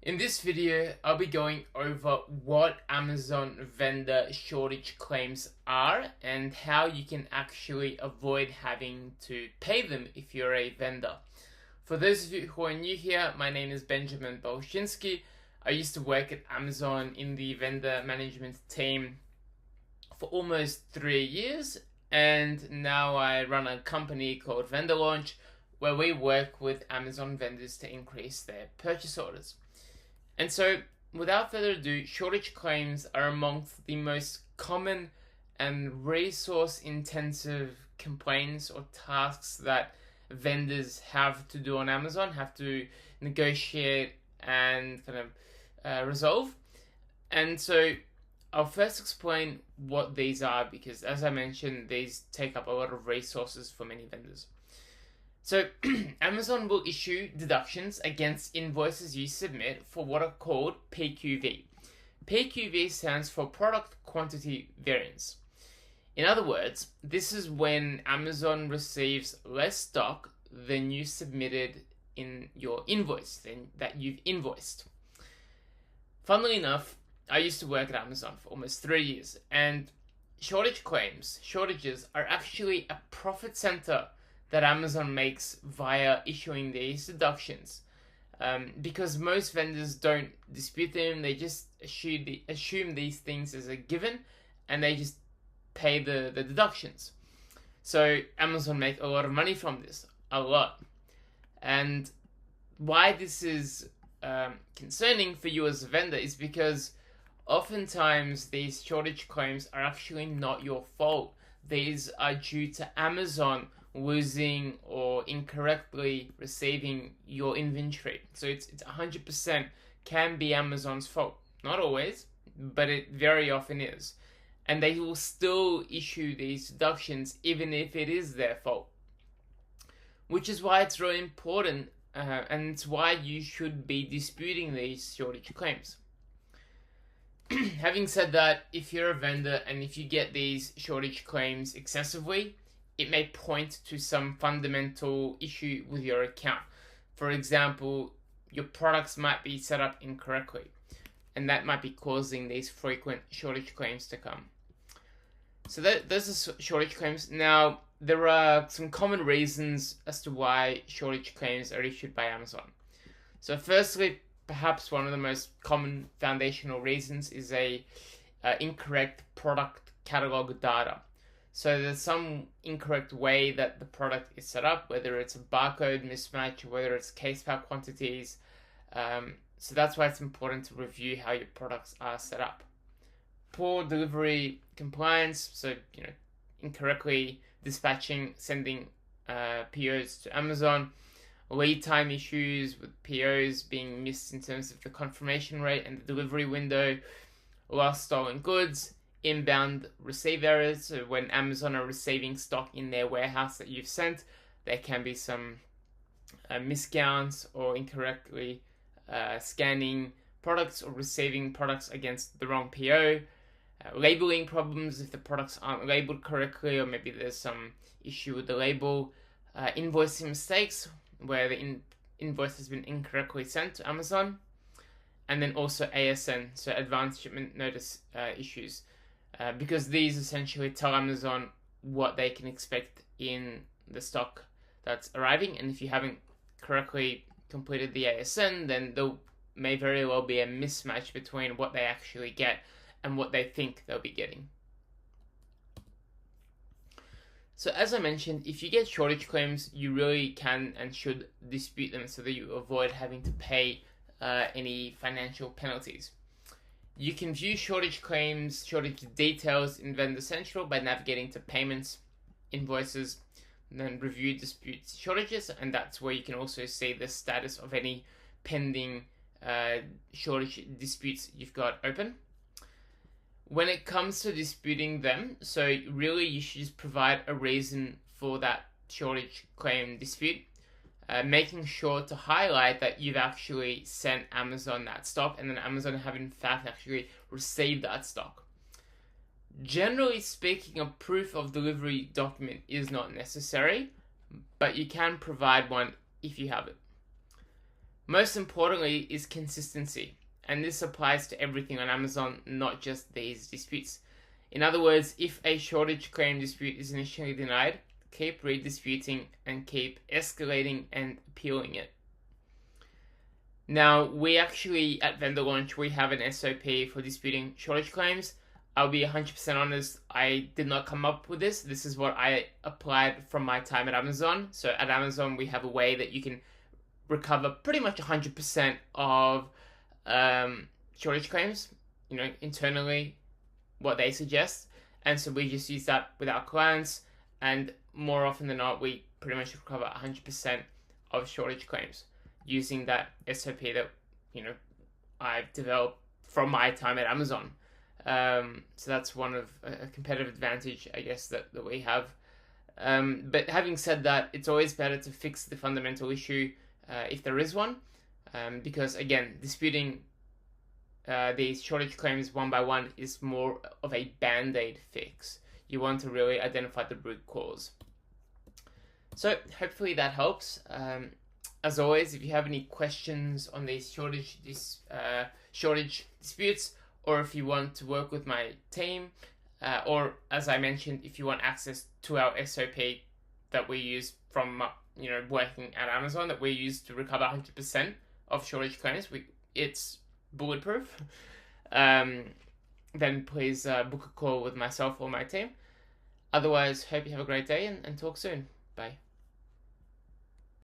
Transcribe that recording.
In this video, I'll be going over what Amazon vendor shortage claims are and how you can actually avoid having to pay them if you're a vendor. For those of you who are new here, my name is Benjamin Bolshinsky. I used to work at Amazon in the vendor management team for almost 3 years, and now I run a company called Vendor Launch where we work with Amazon vendors to increase their purchase orders. And so, without further ado, shortage claims are amongst the most common and resource-intensive complaints or tasks that vendors have to do on Amazon, have to negotiate and kind of resolve. And so, I'll first explain what these are because, as I mentioned, these take up a lot of resources for many vendors. So, Amazon will issue deductions against invoices you submit for what are called PQV. PQV stands for Product Quantity Variance. In other words, this is when Amazon receives less stock than you submitted in your invoice, that you've invoiced. Funnily enough, I used to work at Amazon for almost 3 years, and shortages are actually a profit center that Amazon makes via issuing these deductions. Because most vendors don't dispute them, they just assume these things as a given, and they just pay the deductions. So Amazon make a lot of money from this, a lot. And why this is concerning for you as a vendor is because oftentimes these shortage claims are actually not your fault. These are due to Amazon losing or incorrectly receiving your inventory. So it's 100% can be Amazon's fault. Not always, but it very often is. And they will still issue these deductions even if it is their fault. Which is why it's really important and it's why you should be disputing these shortage claims. Having said that, if you're a vendor and if you get these shortage claims excessively, it may point to some fundamental issue with your account. For example, your products might be set up incorrectly, and that might be causing these frequent shortage claims to come. So those are shortage claims. Now, there are some common reasons as to why shortage claims are issued by Amazon. So firstly, perhaps one of the most common foundational reasons is incorrect product catalog data. So there's some incorrect way that the product is set up, whether it's a barcode mismatch, whether it's case file quantities. So that's why it's important to review how your products are set up. Poor delivery compliance, so incorrectly dispatching, sending POs to Amazon. Lead time issues with POs being missed in terms of the confirmation rate and the delivery window. Lost stolen goods. Inbound receive errors, so when Amazon are receiving stock in their warehouse that you've sent, there can be some miscounts or incorrectly scanning products or receiving products against the wrong PO. Labeling problems if the products aren't labeled correctly, or maybe there's some issue with the label. Invoicing mistakes where the invoice has been incorrectly sent to Amazon. And then also ASN, so Advanced Shipment Notice issues. Because these essentially tell Amazon what they can expect in the stock that's arriving, and if you haven't correctly completed the ASN, then there may very well be a mismatch between what they actually get and what they think they'll be getting. So as I mentioned, if you get shortage claims, you really can and should dispute them so that you avoid having to pay any financial penalties. You can view shortage claims, shortage details in Vendor Central by navigating to Payments, Invoices, and then Review Disputes Shortages, and that's where you can also see the status of any pending shortage disputes you've got open. When it comes to disputing them, so really you should just provide a reason for that shortage claim dispute. Making sure to highlight that you've actually sent Amazon that stock and then Amazon have in fact actually received that stock. Generally speaking, a proof of delivery document is not necessary, but you can provide one if you have it. Most importantly is consistency, and this applies to everything on Amazon, not just these disputes. In other words, if a shortage claim dispute is initially denied, keep redisputing and keep escalating and appealing it. Now, we actually, at Vendor Launch, we have an SOP for disputing shortage claims. I'll be 100% honest, I did not come up with this. This is what I applied from my time at Amazon. So at Amazon, we have a way that you can recover pretty much 100% of shortage claims, internally, what they suggest. And so we just use that with our clients, and more often than not, we pretty much recover 100% of shortage claims using that SOP that, I've developed from my time at Amazon. So that's one of a competitive advantage, I guess, that we have. But having said that, it's always better to fix the fundamental issue if there is one, because again, disputing these shortage claims one by one is more of a band-aid fix. You want to really identify the root cause. So hopefully that helps. As always, if you have any questions on these shortage disputes, or if you want to work with my team, or as I mentioned, if you want access to our SOP that we use from working at Amazon, that we use to recover 100% of shortage claims, it's bulletproof. Then please book a call with myself or my team. Otherwise, hope you have a great day and talk soon. Bye.